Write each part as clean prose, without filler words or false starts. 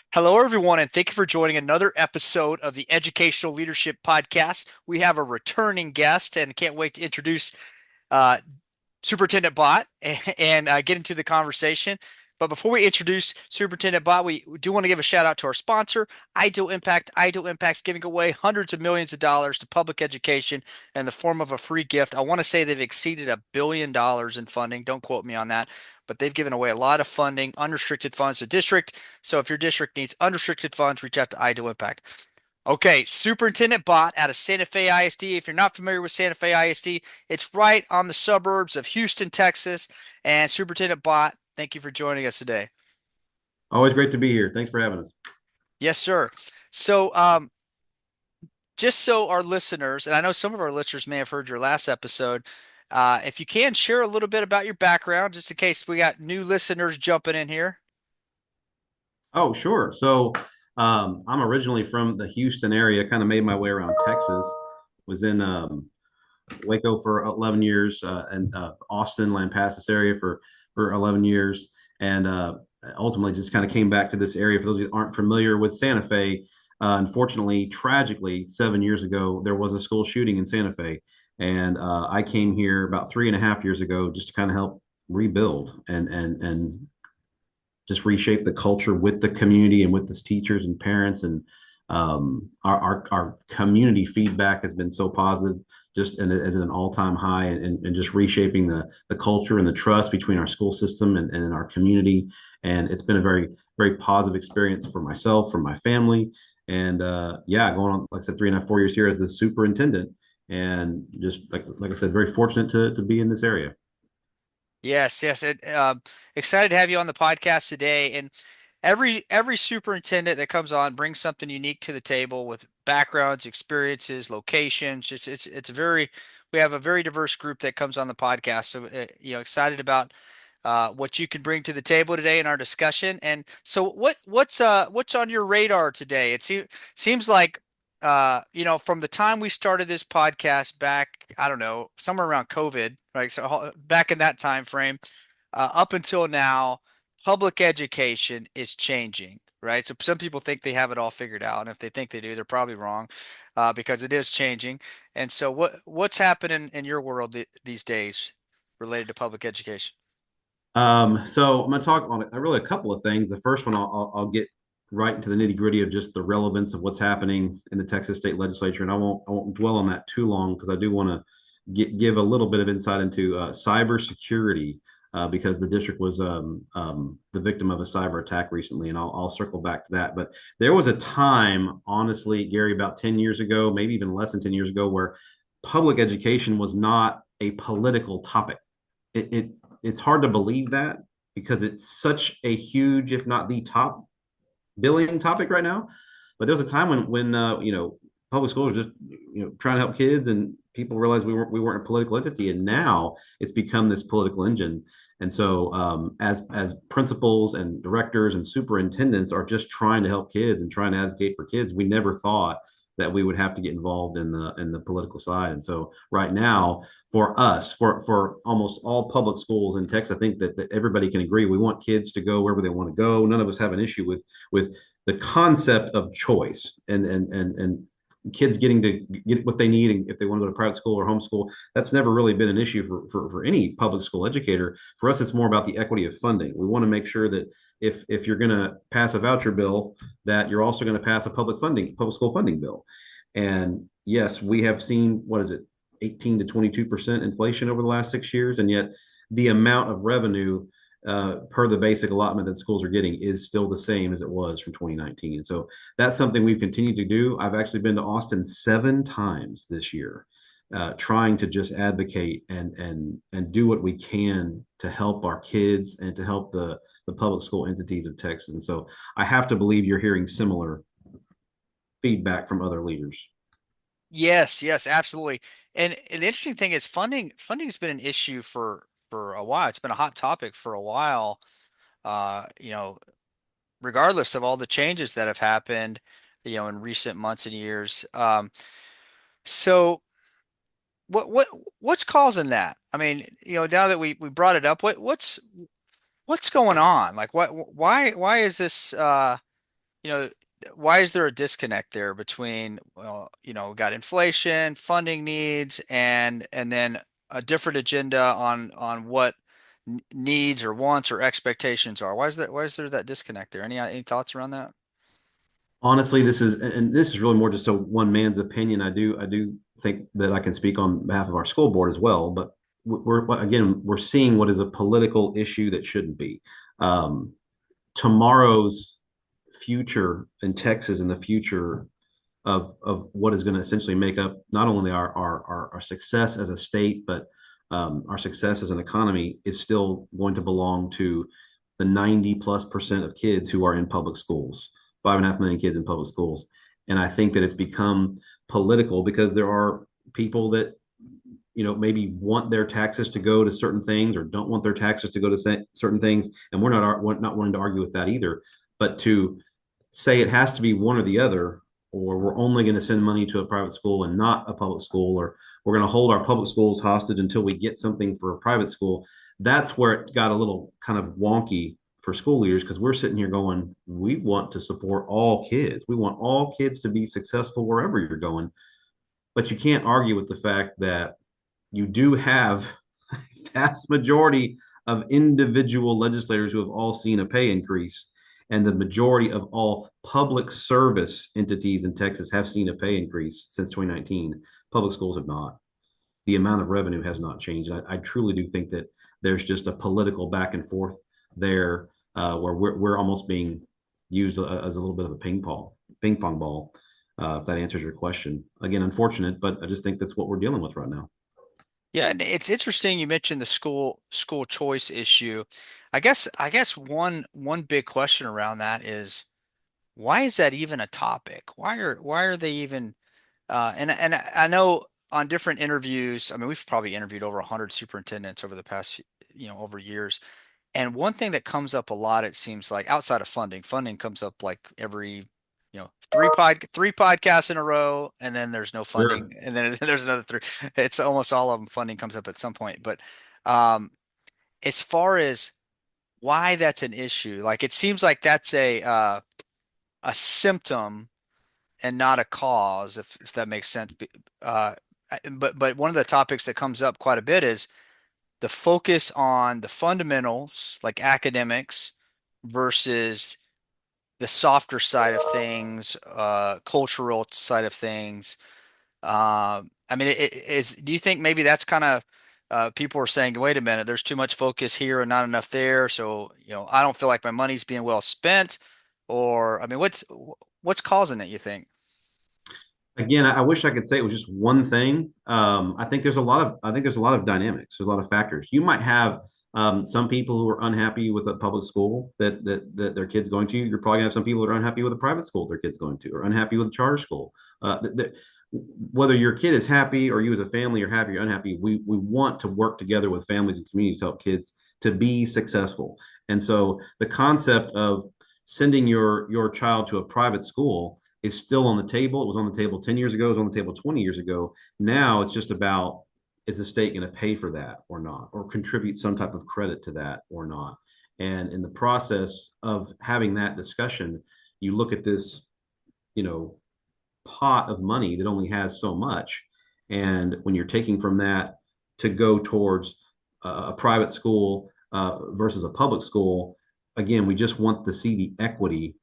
Hello, everyone, and thank you for joining another episode of the Educational Leadership Podcast. We have a returning guest and can't wait to introduce uh, Superintendent Bott and get into the conversation. But before we introduce Superintendent Bott, we do want to give a shout out to our sponsor, Ideal Impact. Ideal Impact's giving away hundreds of millions of dollars to public education in the form of a free gift. I want to say they've exceeded $1 billion in funding. Don't quote me on that, but they've given away a lot of funding, unrestricted funds to district. So if your district needs unrestricted funds, reach out to Ideal Impact. Okay, Superintendent Bott out of Santa Fe ISD. If you're not familiar with Santa Fe ISD, it's right on the suburbs of Houston, Texas. And Superintendent Bott, thank you for joining us today. Always great to be here. Thanks for having us. Yes, sir. So, just so our listeners, and I know some of our listeners may have heard your last episode, if you can share a little bit about your background, just in case we got new listeners jumping in here. Oh, sure. I'm originally from the Houston area, kind of made my way around Texas, was in Waco for 11 years, and Austin, Lampasas area for 11 years, and ultimately just kind of came back to this area. For those who aren't familiar with Santa Fe, unfortunately, tragically, 7 years ago, there was a school shooting in Santa Fe. And I came here about 3.5 years ago just to kind of help rebuild and just reshape the culture with the community and with the teachers and parents. And our community feedback has been so positive, just as an all-time high, and just reshaping the culture and the trust between our school system and our community. And it's been a very, very positive experience for myself, for my family. And yeah, going on, like I said, 3.5, 4 years here as the superintendent. And just like I said, very fortunate to be in this area. Yes, yes. Excited to have you on the podcast today. And every superintendent that comes on brings something unique to the table with backgrounds, experiences, locations. It's a very we have a very diverse group that comes on the podcast. So excited about what you can bring to the table today in our discussion. And so what's on your radar today? Seems like from the time we started this podcast back, I don't know, somewhere around COVID, right? So back in that time frame, up until now, public education is changing, right? So some people think they have it all figured out, and if they think they do, they're probably wrong, because it is changing. And so what's happening in your world these days related to public education? So I'm going to talk on really a couple of things. The first one, I'll get right into the nitty gritty of just the relevance of what's happening in the Texas state legislature, and I won't dwell on that too long because I do want to give a little bit of insight into cybersecurity, because the district was the victim of a cyber attack recently, and I'll circle back to that. But there was a time, honestly, Gary, about 10 years ago, maybe even less than 10 years ago, where public education was not a political topic. It's hard to believe that because it's such a huge, if not the top billing topic right now. But there was a time when public schools were just trying to help kids, and people realized we weren't a political entity, and now it's become this political engine. And so, as principals and directors and superintendents are just trying to help kids and trying to advocate for kids, we never thought that we would have to get involved in the political side. And so, right now, for us, for almost all public schools in Texas, I think that everybody can agree we want kids to go wherever they want to go. None of us have an issue with the concept of choice and kids getting to get what they need, and if they want to go to private school or homeschool. That's never really been an issue for any public school educator. For us, it's more about the equity of funding. We want to make sure that if you're going to pass a voucher bill, that you're also going to pass a public school funding bill. And yes, we have seen, what is it, 18 to 22% inflation over the last 6 years, and yet the amount of revenue per the basic allotment that schools are getting is still the same as it was from 2019. And so that's something we've continued to do. I've actually been to Austin 7 times this year, trying to just advocate and do what we can to help our kids and to help the public school entities of Texas. And so I have to believe you're hearing similar feedback from other leaders. Yes, yes, absolutely. And the interesting thing is funding's been an issue for a while. It's been a hot topic for a while. Uh, you know, Regardless of all the changes that have happened, in recent months and years. So what what's causing that? I mean, now that we brought it up, what's going on? Like why is this? you know, why is there a disconnect there between, well, we got inflation, funding needs, and then a different agenda on what needs or wants or expectations are? Why is there that disconnect there? Any thoughts around that? Honestly, this is really more just a one man's opinion. I do think that I can speak on behalf of our school board as well, but we're seeing what is a political issue that shouldn't be. Um, Tomorrow's future in Texas and the future of what is going to essentially make up not only our success as a state, but our success as an economy is still going to belong to the 90+% of kids who are in public schools, 5.5 million kids in public schools. And I think that it's become political because there are people that maybe want their taxes to go to certain things or don't want their taxes to go to certain things, and we're not wanting to argue with that either. But to say it has to be one or the other, or we're only going to send money to a private school and not a public school, or we're going to hold our public schools hostage until we get something for a private school, that's where it got a little kind of wonky for school leaders because we're sitting here going, we want to support all kids. We want all kids to be successful wherever you're going. But you can't argue with the fact that you do have a vast majority of individual legislators who have all seen a pay increase, and the majority of all public service entities in Texas have seen a pay increase since 2019. Public schools have not. The amount of revenue has not changed. I truly do think that there's just a political back and forth there where we're almost being used as a little bit of a ping pong ball. If that answers your question. Again, unfortunate, but I just think that's what we're dealing with right now. Yeah, and it's interesting you mentioned the school choice issue. I guess one big question around that is why is that even a topic? Why are they even and I know on different interviews, I mean we've probably interviewed over 100 superintendents over the past over years. And one thing that comes up a lot, it seems like outside of funding comes up like every, three podcasts in a row, and then there's no Sure. funding, and then there's another three. It's almost all of them funding comes up at some point. But um, as far as why that's an issue, like it seems like that's a symptom and not a cause, if that makes sense. Uh, but one of the topics that comes up quite a bit is the focus on the fundamentals, like academics, versus the softer side of things, cultural side of things. I mean, do you think maybe that's kind of people are saying, wait a minute, there's too much focus here and not enough there, so I don't feel like my money's being well spent, or I mean, what's causing it, you think? Again, I wish I could say it was just one thing. I think there's a lot of dynamics. There's a lot of factors. You might have some people who are unhappy with a public school that their kids going to. You're probably gonna have some people that are unhappy with a private school their kids going to, or unhappy with a charter school. Whether your kid is happy or you as a family are happy or unhappy, we want to work together with families and communities to help kids to be successful. And so the concept of sending your child to a private school is still on the table. It was on the table 10 years ago, it was on the table 20 years ago. Now it's just about, is the state going to pay for that or not, or contribute some type of credit to that or not? And in the process of having that discussion, you look at this, you know, pot of money that only has so much. And when you're taking from that to go towards a private school versus a public school, again, we just want to see the equity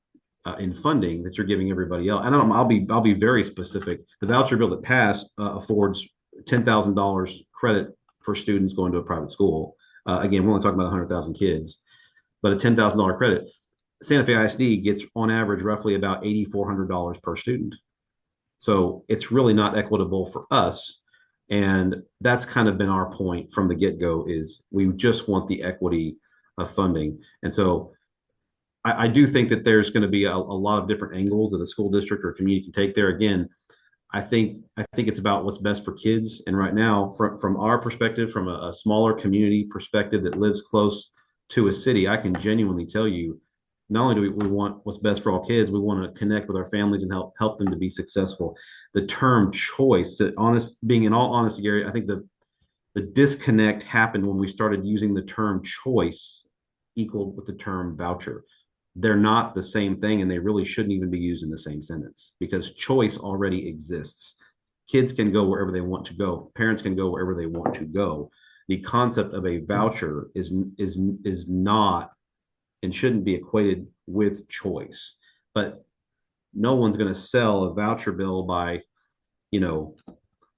in funding that you're giving everybody else. And I'll be very specific. The voucher bill that passed affords $10,000 credit for students going to a private school. Again, we're only talking about 100,000 kids, but a $10,000 credit. Santa Fe ISD gets on average roughly about $8,400 per student. So it's really not equitable for us. And that's kind of been our point from the get-go is we just want the equity of funding. And so I do think that there's going to be a lot of different angles that a school district or community can take there. Again, I think it's about what's best for kids. And right now, from our perspective, from a smaller community perspective that lives close to a city, I can genuinely tell you, not only do we want what's best for all kids, we want to connect with our families and help them to be successful. The term choice, being in all honesty, Gary, I think the disconnect happened when we started using the term choice equal with the term voucher. they're not the same thing, and they really shouldn't even be used in the same sentence because choice already exists. Kids can go wherever they want to go. Parents can go wherever they want to go. The concept of a voucher is not and shouldn't be equated with choice. But no one's going to sell a voucher bill by, you know,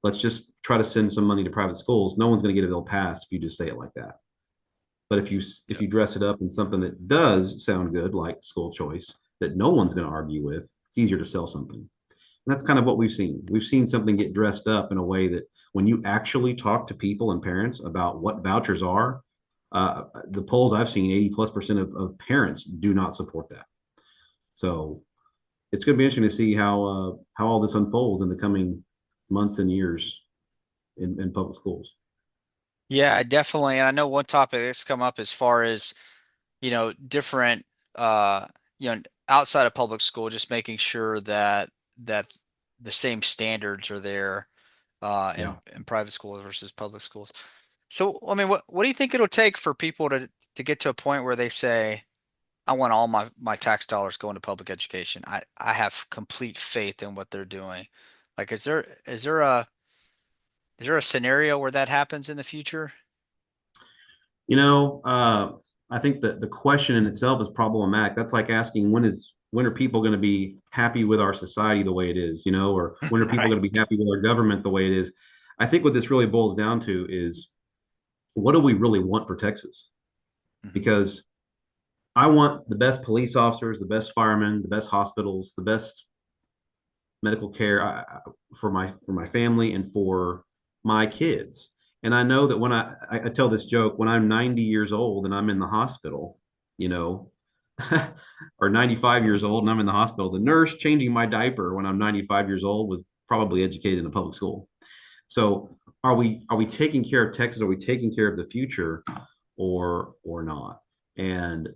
let's just try to send some money to private schools. No one's going to get a bill passed if you just say it like that. But if Yep. you dress it up in something that does sound good, like school choice, that no one's going to argue with, it's easier to sell something. And that's kind of what we've seen. We've seen something get dressed up in a way that when you actually talk to people and parents about what vouchers are, the polls I've seen, 80+% of parents do not support that. So it's going to be interesting to see how all this unfolds in the coming months and years in public schools. Yeah, definitely. And I know one topic that's come up as far as, different, uh, outside of public school, just making sure that the same standards are there Yeah. in private schools versus public schools. So, I mean, what do you think it'll take for people to get to a point where they say, I want all my tax dollars going to public education. I have complete faith in what they're doing. Like, is there a scenario where that happens in the future? You know, I think that the question in itself is problematic. That's like asking when are people going to be happy with our society the way it is, or when are people Right. going to be happy with our government the way it is? I think what this really boils down to is what do we really want for Texas? Hmm. Because I want the best police officers, the best firemen, the best hospitals, the best medical care for my family and for my kids. And I know that when I tell this joke, when I'm 90 years old and I'm in the hospital, you know, or 95 years old and I'm in the hospital, the nurse changing my diaper when I'm 95 years old was probably educated in a public school. So are we taking care of Texas? Are we taking care of the future or not? And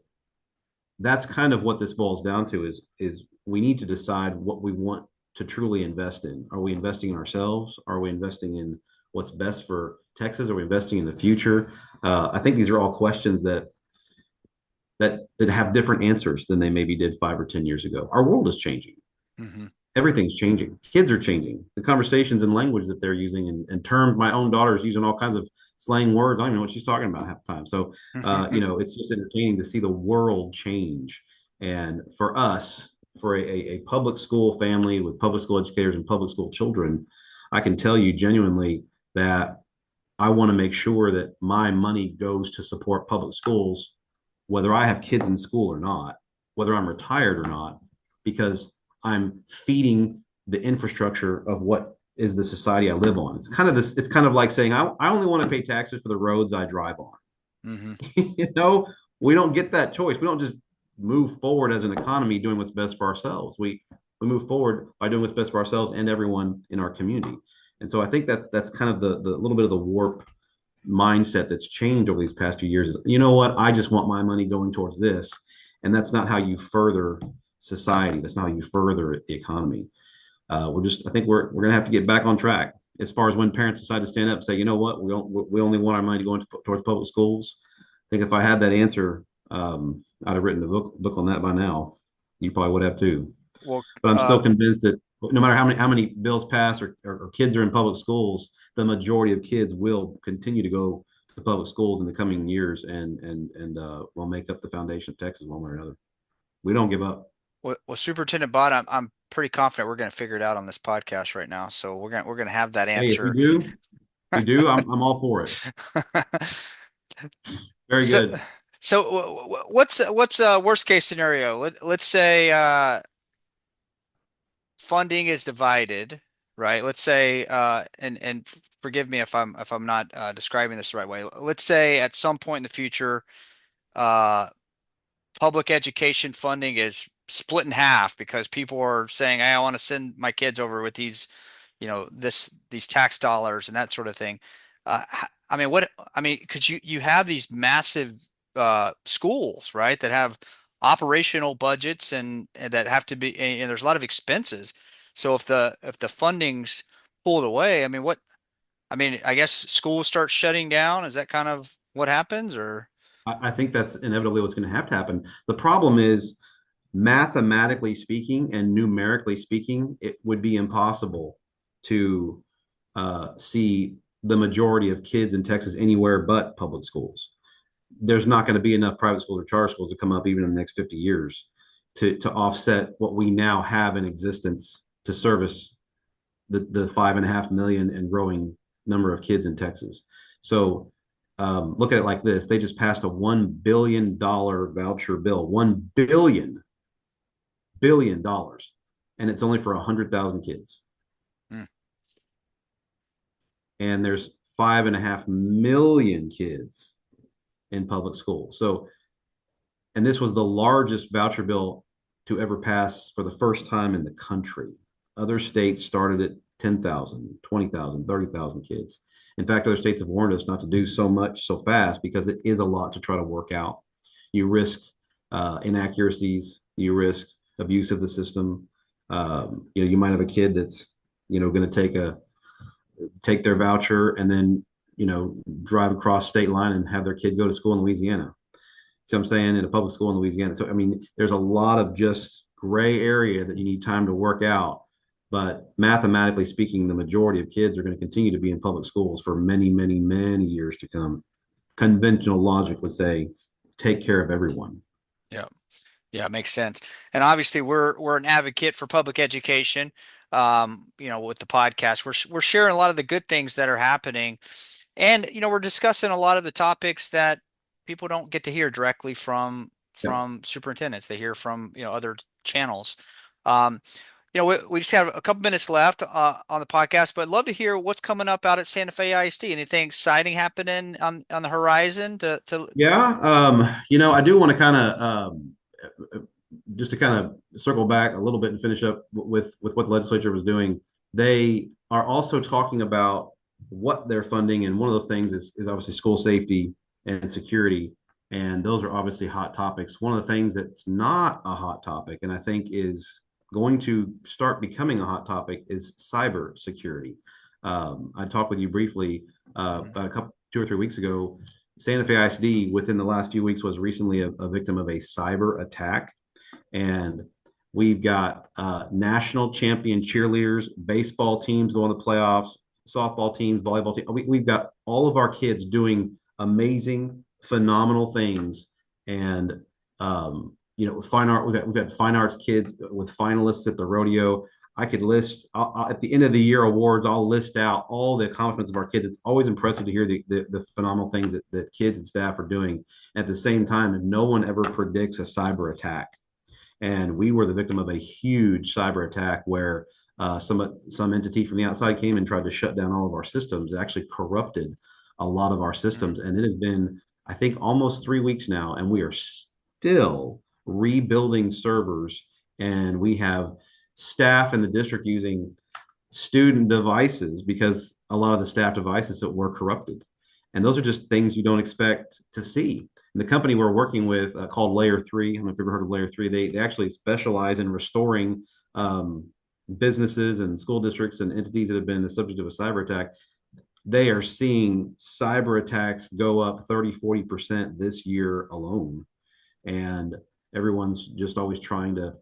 that's kind of what this boils down to is we need to decide what we want to truly invest in. Are we investing in ourselves? Are we investing in what's best for Texas? Are we investing in the future? I think these are all questions that have different answers than they maybe did 5 or 10 years ago. Our world is changing. Hmm. Everything's changing. Kids are changing. The conversations and language that they're using and terms. My own daughter is using all kinds of slang words. I don't even know what she's talking about half the time. So, it's just entertaining to see the world change. And for us, for a public school family with public school educators and public school children, I can tell you genuinely that I want to make sure that my money goes to support public schools, whether I have kids in school or not, whether I'm retired or not, because I'm feeding the infrastructure of what is the society I live on. It's kind of like saying I only want to pay taxes for the roads I drive on. Hmm. you know, we don't get that choice. We don't just move forward as an economy doing what's best for ourselves. We move forward by doing what's best for ourselves and everyone in our community. And so I think that's kind of the little bit of the warp mindset that's changed over these past few years is, you know what, I just want my money going towards this. And that's not how you further society. That's not how you further the economy. I think we're going to have to get back on track as far as when parents decide to stand up and say, you know what, we only want our money to go towards public schools. I think if I had that answer, I'd have written the book on that by now. You probably would have too. Well, But I'm still convinced that no matter how many bills pass or kids are in public schools, the majority of kids will continue to go to public schools in the coming years and will make up the foundation of Texas one way or another. We don't give up. Superintendent Bott, I'm pretty confident we're going to figure it out on this podcast right now. So we're gonna have that Hey, answer. if you do, I'm all for it. Very So, good. what's worst case scenario? Let's say funding is divided, right? Let's say and forgive me if I'm not describing this the right way. Let's say at some point in the future, uh, public education funding is split in half because people are saying, "Hey, I want to send my kids over with these tax dollars and that sort of thing." I mean, because you have these massive schools, right, that have operational budgets and that have to be, and there's a lot of expenses. So if the funding's pulled away, I mean, I guess schools start shutting down. Is that kind of what happens, or? I think that's inevitably what's going to happen. The problem is mathematically speaking and numerically speaking, it would be impossible to see the majority of kids in Texas anywhere but public schools. There's not going to be enough private schools or charter schools to come up even in the next 50 years to offset what we now have in existence to service the 5.5 million and growing number of kids in Texas. So look at it like this: they just passed a $1 billion voucher bill, $1 billion, and it's only for 100,000 kids. Mm. And there's 5.5 million kids in public school. So, and this was the largest voucher bill to ever pass for the first time in the country. Other states started at 10,000, 20,000, 30,000 kids. In fact, other states have warned us not to do so much so fast because it is a lot to try to work out. You risk inaccuracies, you risk abuse of the system. You might have a kid that's going to take their voucher and then drive across state line and have their kid go to school in Louisiana. See what I'm saying? In a public school in Louisiana. So I mean, there's a lot of just gray area that you need time to work out. But mathematically speaking, the majority of kids are going to continue to be in public schools for many, many, many years to come. Conventional logic would say, take care of everyone. Yeah. Yeah, it makes sense. And obviously we're an advocate for public education. With the podcast, we're sharing a lot of the good things that are happening. And we're discussing a lot of the topics that people don't get to hear directly Yeah. from superintendents. They hear from, other channels. Um, we just have a couple minutes left on the podcast, but I'd love to hear what's coming up out at Santa Fe ISD. Anything exciting happening on the horizon to Yeah. I do want to kind of just to kind of circle back a little bit and finish up with what the legislature was doing. They are also talking about what they're funding, and one of those things is obviously school safety and security, and those are obviously hot topics. One of the things that's not a hot topic, and I think is going to start becoming a hot topic, is cyber security. I talked with you briefly about 2 or 3 weeks ago. Santa Fe ISD, within the last few weeks, was recently a victim of a cyber attack. And we've got national champion cheerleaders, baseball teams going to the playoffs, softball teams, volleyball teams. We've got all of our kids doing amazing, phenomenal things. And, fine art, we've got fine arts kids with finalists at the rodeo. I could list at the end of the year awards. I'll list out all the accomplishments of our kids. It's always impressive to hear the phenomenal things that kids and staff are doing. At the same time, and no one ever predicts a cyber attack. And we were the victim of a huge cyber attack where some entity from the outside came and tried to shut down all of our systems. It actually corrupted a lot of our Mm. systems, and it has been, I think, almost 3 weeks now, and we are still rebuilding servers, and we have staff in the district using student devices because a lot of the staff devices that were corrupted. And those are just things you don't expect to see. And the company we're working with called Layer 3, I don't know if you've ever heard of Layer 3, they actually specialize in restoring businesses and school districts and entities that have been the subject of a cyber attack. They are seeing cyber attacks go up 30-40% this year alone. And everyone's just always trying to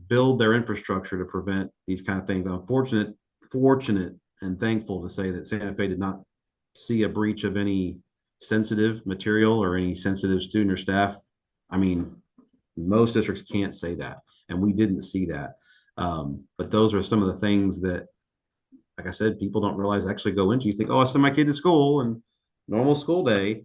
build their infrastructure to prevent these kind of things. I'm fortunate and thankful to say that Santa Fe did not see a breach of any sensitive material or any sensitive student or staff. I mean, most districts can't say that, and we didn't see that. But those are some of the things that, like I said, people don't realize actually go into. You think, oh, I send my kid to school and normal school day.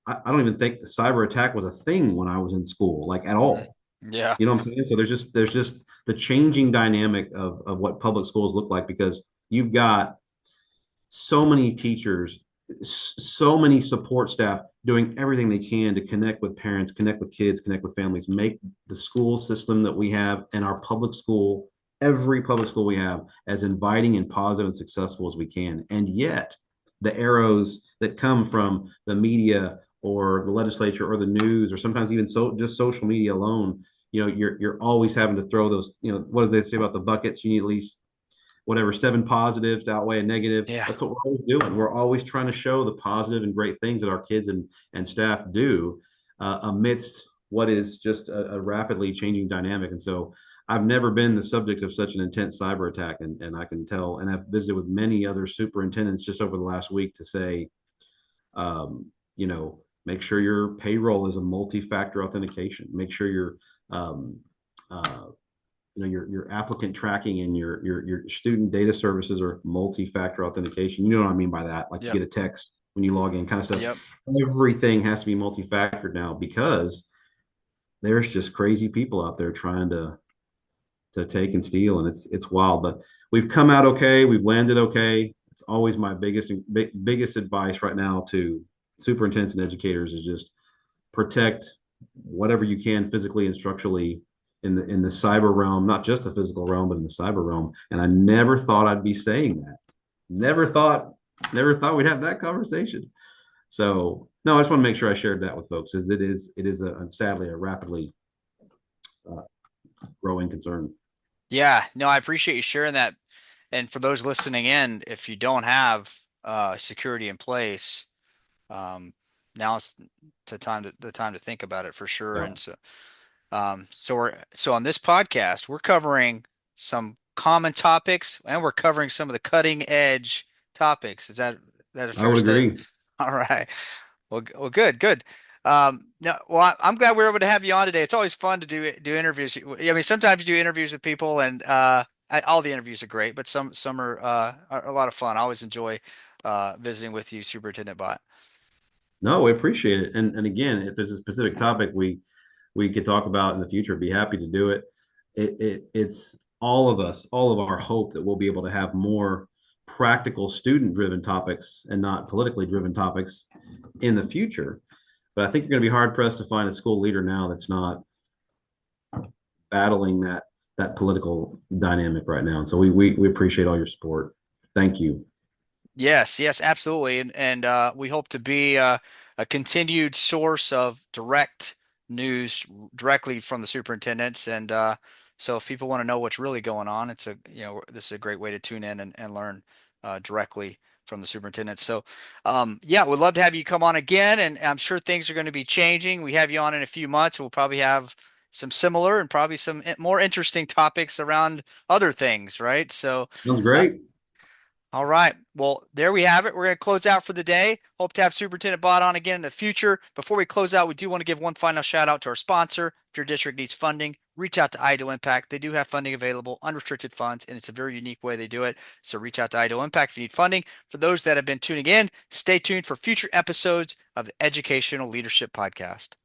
I don't even think the cyber attack was a thing when I was in school, like at Mm. all. Yeah. You know what I'm saying? So there's just the changing dynamic of what public schools look like because you've got so many teachers, so many support staff doing everything they can to connect with parents, connect with kids, connect with families, make the school system that we have and our public school, every public school we have, as inviting and positive and successful as we can. And yet, the arrows that come from the media or the legislature or the news or sometimes even just social media alone, you're always having to throw those, what do they say about the buckets? You need at least whatever 7 positives to outweigh a negative. Yeah. That's what we're always doing. We're always trying to show the positive and great things that our kids and staff do amidst what is just a rapidly changing dynamic. And so I've never been the subject of such an intense cyber attack. And I can tell, and I've visited with many other superintendents just over the last week to say, make sure your payroll is a multi-factor authentication. Make sure um, uh, your applicant tracking and your student data services are multi-factor authentication. You know what I mean by that? Like you Yep. get a text when you log in, kind of stuff. Yep. Everything has to be multi-factored now because there's just crazy people out there trying to take and steal, and it's wild. But we've come out okay. We've landed okay. It's always my biggest advice right now to superintendents and educators is just protect whatever you can physically and structurally in the cyber realm, not just the physical realm, but in the cyber realm. And I never thought I'd be saying that. Never thought, never thought we'd have that conversation. So no, I just want to make sure I shared that with folks, as it is sadly a rapidly uh, growing concern. Yeah, no, I appreciate you sharing that. And for those listening in, if you don't have security in place, um, now's the time to think about it for sure. Yeah, And so on this podcast, we're covering some common topics and we're covering some of the cutting edge topics. Is that a I fair would statement? agree. All right. Well, good, good. No, well, I'm glad we were able to have you on today. It's always fun to do interviews. I mean, sometimes you do interviews with people, and all the interviews are great, but some are a lot of fun. I always enjoy visiting with you, Superintendent Bott. No, we appreciate it. And again, if there's a specific topic we could talk about in the future, be happy to do it. It's all of us, all of our hope that we'll be able to have more practical student driven topics and not politically driven topics in the future. But I think you're going to be hard pressed to find a school leader now that's not battling that political dynamic right now. And so we appreciate all your support. Thank you. Yes, yes, absolutely. And we hope to be a continued source of direct news directly from the superintendents. And so if people want to know what's really going on, this is a great way to tune in and learn directly from the superintendent. So yeah, we'd love to have you come on again. And I'm sure things are going to be changing. We have you on in a few months. We'll probably have some similar and probably some more interesting topics around other things, right? So Sounds uh, great. all right. Well, there we have it. We're going to close out for the day. Hope to have Superintendent Bott on again in the future. Before we close out, we do want to give one final shout out to our sponsor. If your district needs funding, reach out to IDO Impact. They do have funding available, unrestricted funds, and it's a very unique way they do it. So reach out to IDO Impact if you need funding. For those that have been tuning in, stay tuned for future episodes of the Educational Leadership Podcast.